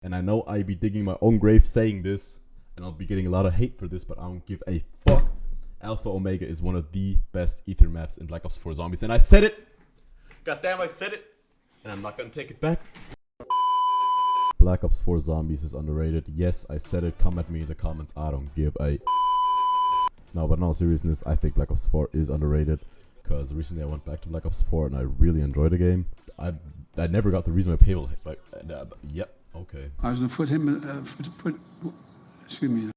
And I know I be digging my own grave saying this, and I'll be getting a lot of hate for this, but I don't give a fuck. Alpha Omega is one of the best ether maps in Black Ops 4 Zombies, and I said it! Goddamn, I said it! And I'm not gonna take it back. Black Ops 4 Zombies is underrated. Yes, I said it. Come at me in the comments. I don't give a... No, but in all seriousness, I think Black Ops 4 is underrated. Because recently I went back to Black Ops 4 and I really enjoyed the game. I never got the reason why people... Yep, okay. Also excuse me.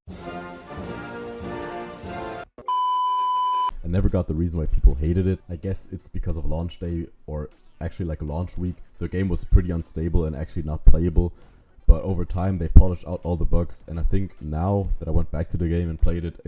I never got the reason why people hated it. I guess it's because of launch day, or actually like launch week. The game was pretty unstable and actually not playable. But over time they polished out all the bugs, and I think now that I went back to the game and played it,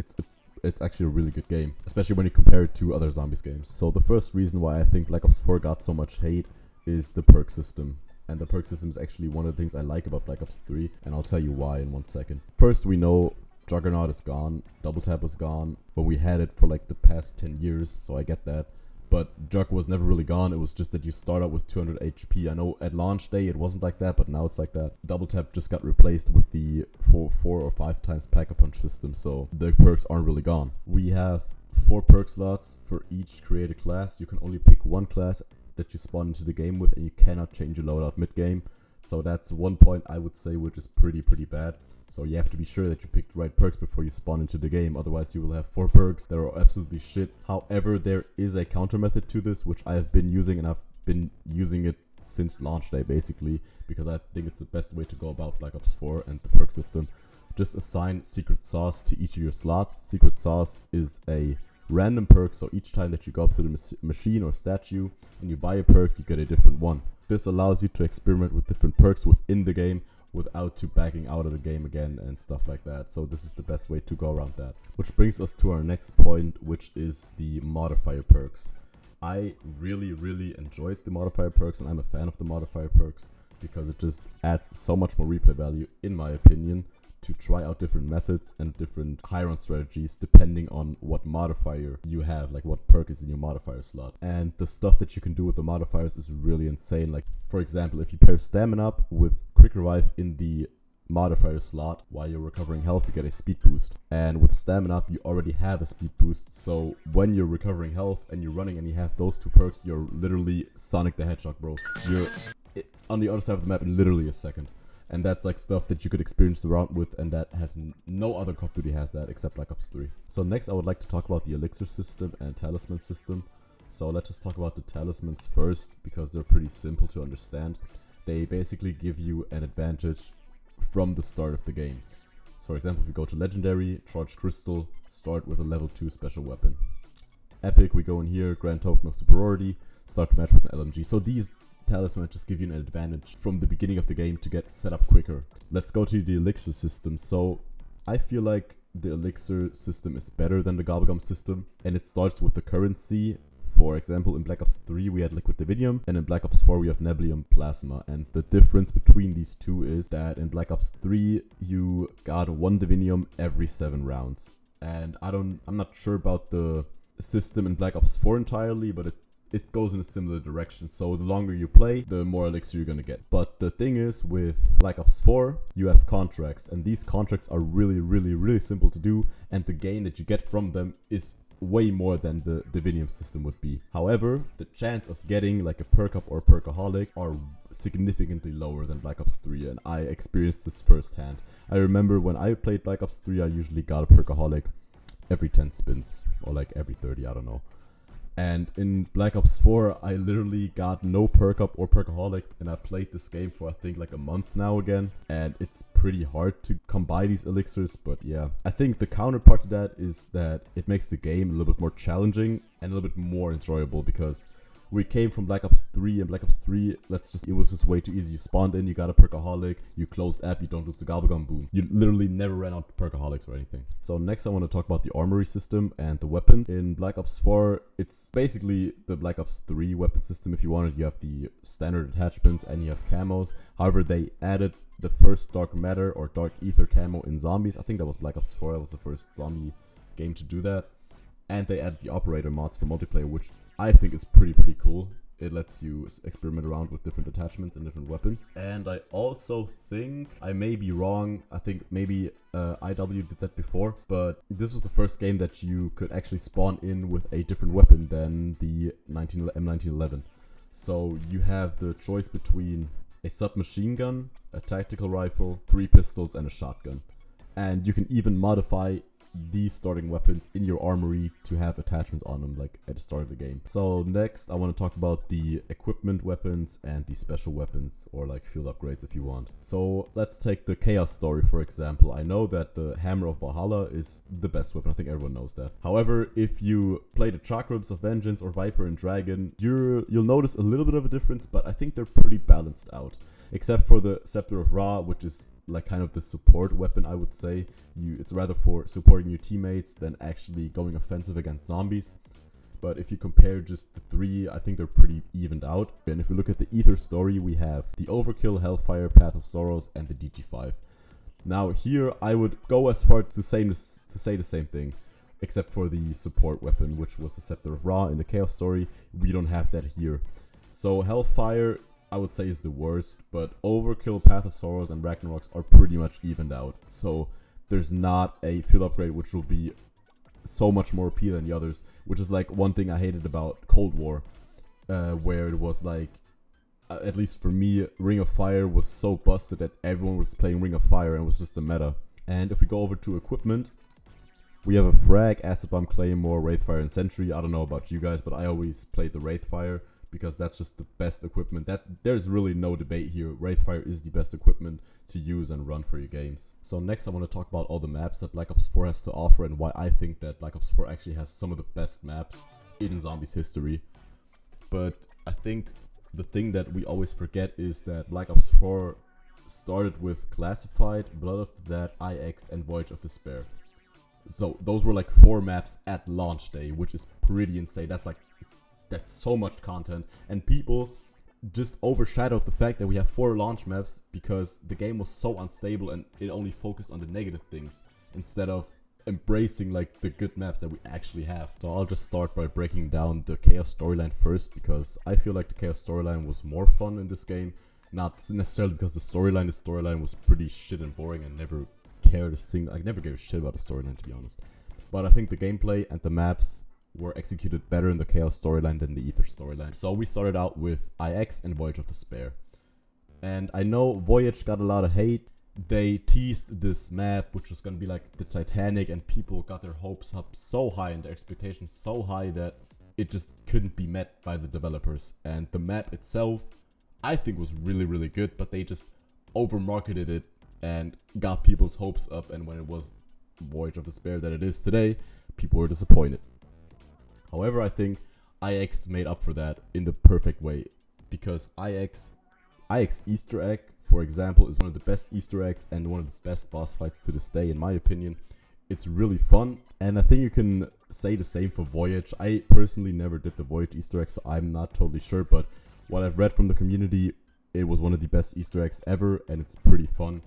it's actually a really good game, especially when you compare it to other Zombies games. So the first reason why I think Black Ops 4 got so much hate is the perk system. And the perk system is actually one of the things I like about Black Ops 3, and I'll tell you why in 1 second. First, we know Juggernaut is gone, Double Tap is gone, but we had it for like the past 10 years, so I get that. But Jug was never really gone. It was just that you start out with 200 HP. I know at launch day it wasn't like that, but now it's like that. Double Tap just got replaced with the 4 or 5 times Pack-a-Punch system, so the perks aren't really gone. We have 4 perk slots for each created class. You can only pick one class that you spawn into the game with, and you cannot change your loadout mid-game. So that's one point I would say which is pretty bad. So you have to be sure that you pick the right perks before you spawn into the game, otherwise you will have 4 perks that are absolutely shit. However, there is a counter method to this, which I have been using, and I've been using it since launch day basically, because I think it's the best way to go about Black Ops 4 and the perk system. Just assign Secret Sauce to each of your slots. Secret Sauce is a random perk, so each time that you go up to the machine or statue and you buy a perk, you get a different one. This allows you to experiment with different perks within the game without you backing out of the game again and stuff like that. So this is the best way to go around that. Which brings us to our next point, which is the modifier perks. I really enjoyed the modifier perks, and I'm a fan of the modifier perks because it just adds so much more replay value, in my opinion, to try out different methods and different high-run strategies depending on what modifier you have, like what perk is in your modifier slot. And the stuff that you can do with the modifiers is really insane. Like, for example, if you pair Stamina up with Quick Revive in the modifier slot while you're recovering health, you get a speed boost. And with Stamina up, you already have a speed boost, so when you're recovering health and you're running and you have those 2 perks, you're literally Sonic the Hedgehog, bro. You're on the other side of the map in literally a second. And that's like stuff that you could experience around with, and that has no other Call of Duty has that except Black Ops 3. So next I would like to talk about the Elixir system and Talisman system. So let's just talk about the Talismans first, because they're pretty simple to understand. They basically give you an advantage from the start of the game. So for example, if you go to Legendary, Charged Crystal, start with a level 2 special weapon. Epic, we go in here, Grand Token of Superiority, start the match with an LMG. So these Talisman just give you an advantage from the beginning of the game to get set up quicker. Let's go to the Elixir system. So I feel like the Elixir system is better than the Gobblegum system, and it starts with the currency. For example, in Black Ops 3 we had Liquid Divinium, and in Black Ops 4 we have Neblium Plasma. And the difference between these two is that in Black Ops 3 you got 1 Divinium every 7 rounds. And I'm not sure about the system in Black Ops 4 entirely, but it goes in a similar direction. So the longer you play, the more elixir you're gonna get. But the thing is, with Black Ops 4, you have contracts, and these contracts are really simple to do, and the gain that you get from them is way more than the Divinium system would be. However, the chance of getting like a perk up or perkaholic are significantly lower than Black Ops 3, and I experienced this firsthand. I remember when I played Black Ops 3, I usually got a perkaholic every 10 spins, or like every 30, I don't know. And in Black Ops 4, I literally got no perk up or perkaholic, and I played this game for I think like a month now again, and it's pretty hard to come by these elixirs. But yeah, I think the counterpart to that is that it makes the game a little bit more challenging and a little bit more enjoyable, because we came from Black Ops 3, and Black Ops 3, it was just way too easy. You spawned in, you got a perkaholic, you closed app, you don't lose the Gobblegum, boom. You literally never ran out of perkaholics or anything. So next I want to talk about the armory system and the weapons. In Black Ops 4, it's basically the Black Ops 3 weapon system. If you wanted, you have the standard attachments and you have camos. However, they added the first Dark Matter or Dark Ether camo in Zombies. I think that was Black Ops 4, that was the first zombie game to do that. And they added the operator mods for multiplayer, which I think is pretty cool. It lets you experiment around with different attachments and different weapons. And I also think, I may be wrong, I think maybe IW did that before, but this was the first game that you could actually spawn in with a different weapon than the M1911. So you have the choice between a submachine gun, a tactical rifle, 3 pistols, and a shotgun. And you can even modify these starting weapons in your armory to have attachments on them, like at the start of the game. So next I want to talk about the equipment weapons and the special weapons, or like field upgrades if you want. So let's take the Chaos story for example. I know that the Hammer of Valhalla is the best weapon, I think everyone knows that. However, if you play the Chakrams of Vengeance or Viper and Dragon, you'll notice a little bit of a difference, but I think they're pretty balanced out. Except for the Scepter of Ra, which is like kind of the support weapon, I would say. It's rather for supporting your teammates than actually going offensive against zombies. But if you compare just the 3, I think they're pretty evened out. And if we look at the Ether story, we have the Overkill, Hellfire, Path of Sorrows, and the DG5. Now here, I would go as far to say the same thing, except for the support weapon, which was the Scepter of Ra in the Chaos story. We don't have that here. So Hellfire, I would say, is the worst, but Overkill, Path of Sorrows, and Ragnaroks are pretty much evened out. So there's not a field upgrade which will be so much more OP than the others, which is like one thing I hated about Cold War, where it was like, at least for me, Ring of Fire was so busted that everyone was playing Ring of Fire and it was just the meta. And if we go over to equipment, we have a Frag, Acid Bomb, Claymore, Wraithfire, and Sentry. I don't know about you guys, but I always played the Wraithfire, because that's just the best equipment. There's really no debate here. Wraithfire is the best equipment to use and run for your games. So next I want to talk about all the maps that Black Ops 4 has to offer and why I think that Black Ops 4 actually has some of the best maps in Zombies history. But I think the thing that we always forget is that Black Ops 4 started with Classified, Blood of the Dead, IX, and Voyage of Despair. So those were like 4 maps at launch day, which is pretty insane. That's so much content, and people just overshadowed the fact that we have 4 launch maps because the game was so unstable and it only focused on the negative things instead of embracing like the good maps that we actually have. So I'll just start by breaking down the Chaos storyline first, because I feel like the Chaos storyline was more fun in this game. Not necessarily because the storyline was pretty shit and boring and never I never gave a shit about the storyline, to be honest. But I think the gameplay and the maps were executed better in the Chaos storyline than the Ether storyline. So we started out with IX and Voyage of Despair. And I know Voyage got a lot of hate. They teased this map, which was gonna be like the Titanic, and people got their hopes up so high and their expectations so high that it just couldn't be met by the developers. And the map itself, I think, was really, really good, but they just over-marketed it and got people's hopes up, and when it was Voyage of Despair that it is today, people were disappointed. However, I think IX made up for that in the perfect way, because IX Easter egg, for example, is one of the best Easter eggs and one of the best boss fights to this day, in my opinion. It's really fun, and I think you can say the same for Voyage. I personally never did the Voyage Easter egg, so I'm not totally sure, but what I've read from the community, it was one of the best Easter eggs ever, and it's pretty fun.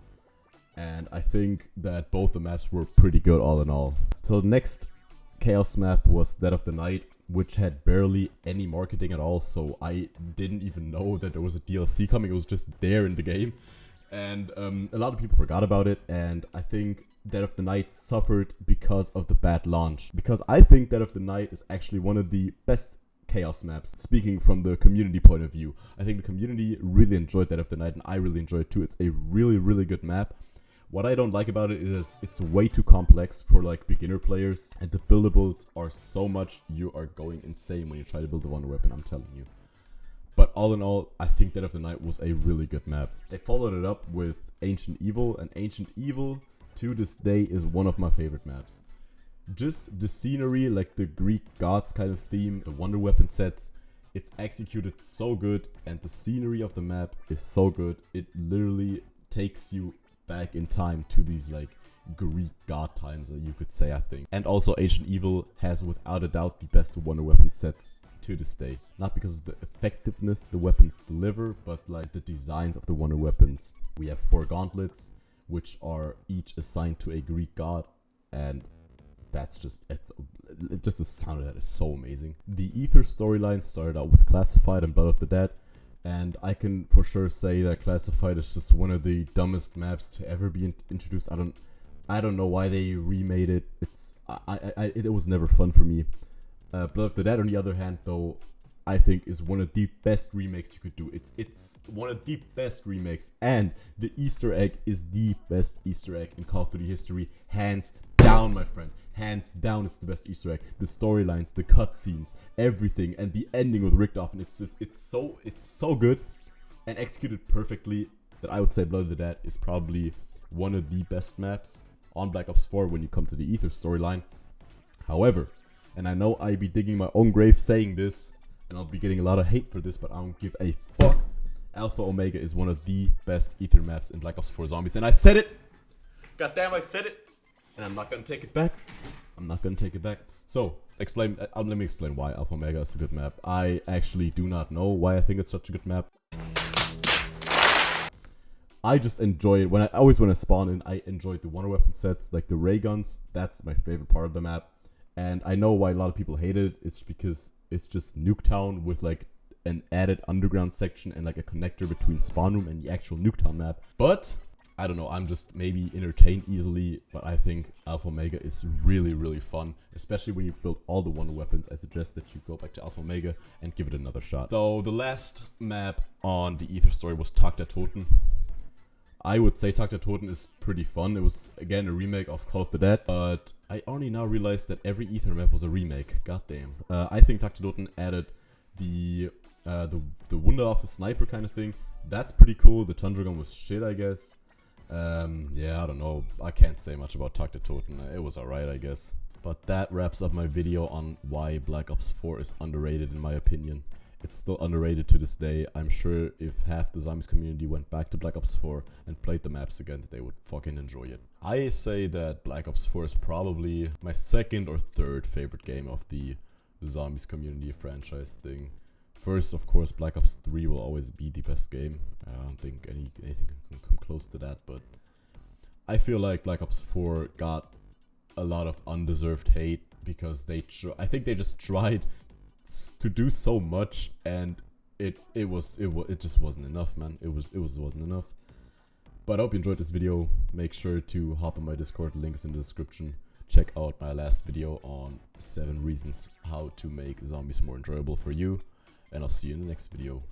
And I think that both the maps were pretty good all in all. So the next Chaos map was Dead of the Night, which had barely any marketing at all, so I didn't even know that there was a DLC coming. It was just there in the game, and a lot of people forgot about it, and I think Dead of the Night suffered because of the bad launch. Because I think Dead of the Night is actually one of the best Chaos maps, speaking from the community point of view. I think the community really enjoyed Dead of the Night, and I really enjoyed it too. It's a really, really good map. What I don't like about it is it's way too complex for like beginner players, and the buildables are so much, you are going insane when you try to build a wonder weapon, I'm telling you. But all in all, I think Dead of the Night was a really good map. They followed it up with Ancient Evil, and Ancient Evil to this day is one of my favorite maps. Just the scenery, like the Greek gods kind of theme, the wonder weapon sets, it's executed so good, and the scenery of the map is so good. It literally takes you back in time to these like Greek god times, you could say, I think. And also Ancient Evil has without a doubt the best wonder weapon sets to this day. Not because of the effectiveness the weapons deliver, but like the designs of the wonder weapons. We have 4 gauntlets, which are each assigned to a Greek god, and that's just, it just the sound of that is so amazing. The Ether storyline started out with Classified and Blood of the Dead, and I can for sure say that Classified is just one of the dumbest maps to ever be introduced. I don't know why they remade it. It was never fun for me. Blood of the Dead, on the other hand, though, I think is one of the best remakes you could do. It's one of the best remakes, and the Easter egg is the best Easter egg in Call of Duty history, hands down, my friend. Hands down, it's the best Easter egg. The storylines, the cutscenes, everything, and the ending with Richtofen. It's so good and executed perfectly that I would say Blood of the Dead is probably one of the best maps on Black Ops 4 when you come to the Ether storyline. However, and I know I be digging my own grave saying this, and I'll be getting a lot of hate for this, but I don't give a fuck. Alpha Omega is one of the best Ether maps in Black Ops 4 Zombies, and I said it! Goddamn, I said it! And I'm not gonna take it back. I'm not gonna take it back. So, let me explain why Alpha Omega is a good map. I actually do not know why I think it's such a good map. I just enjoy it. When I spawn in, I enjoy the Wonder Weapon sets, like the ray guns. That's my favorite part of the map. And I know why a lot of people hate it. It's because it's just Nuketown with like an added underground section and like a connector between spawn room and the actual Nuketown map. But I don't know, I'm just maybe entertained easily, but I think Alpha Omega is really, really fun, especially when you build all the Wonder Weapons. I suggest that you go back to Alpha Omega and give it another shot. So the last map on the Ether story was Tag der Toten. I would say Tag der Toten is pretty fun. It was, again, a remake of Call of the Dead, but I only now realized that every Ether map was a remake. Goddamn. I think Tag der Toten added the Wunder of a sniper kind of thing. That's pretty cool. The Tundra gun was shit, I guess. Yeah, I don't know. I can't say much about Tag der Toten. It was alright, I guess. But that wraps up my video on why Black Ops 4 is underrated in my opinion. It's still underrated to this day. I'm sure if half the Zombies community went back to Black Ops 4 and played the maps again, they would fucking enjoy it. I say that Black Ops 4 is probably my second or third favorite game of the Zombies community franchise thing. First, of course, Black Ops 3 will always be the best game. I don't think anything can come close to that, but I feel like Black Ops 4 got a lot of undeserved hate because I think they just tried to do so much, and it just wasn't enough, man. It wasn't enough. But I hope you enjoyed this video. Make sure to hop on my Discord, links in the description. Check out my last video on 7 reasons how to make zombies more enjoyable for you, and I'll see you in the next video.